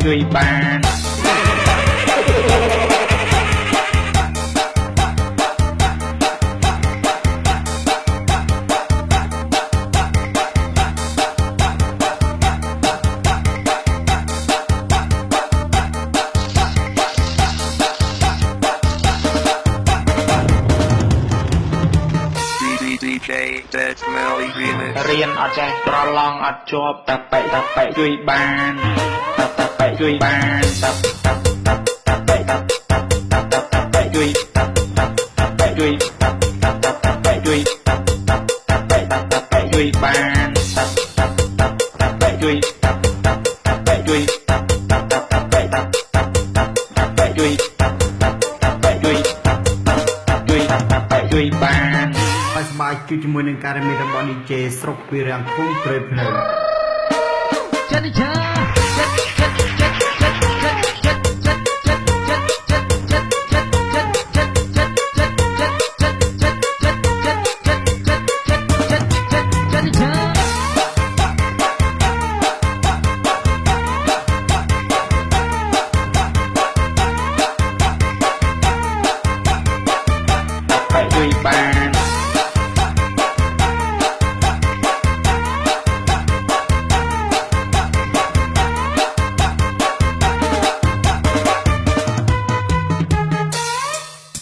ជួយបានរៀនអត់ចេះប្រឡងអត់ជាប់តាប៉ែជួយបានតាប៉ែជួយបានតាប៉ែជួយតាប៉ែជួយតាប៉ែជួយបានតាប៉ែជួយតាប៉ែជួយតាប៉ែជួយបានហើយស្បាយជួយជាមួយនឹងការមេរបស់ DJ ស្រុកពីរាំងភូមិព្រៃភ្នៅជួយបាន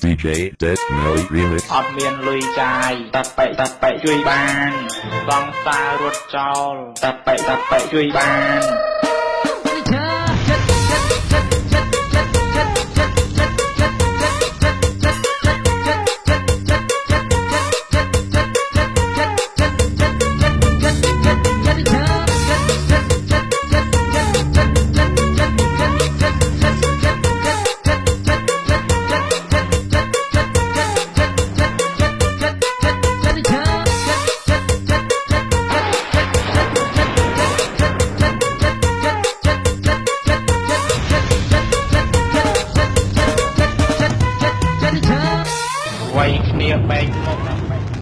DJ Dead Melly Remix អត់មានលុយចាយតាប៉ែជួយបានសង្សាររត់ចោលតាប៉ែជួយបាន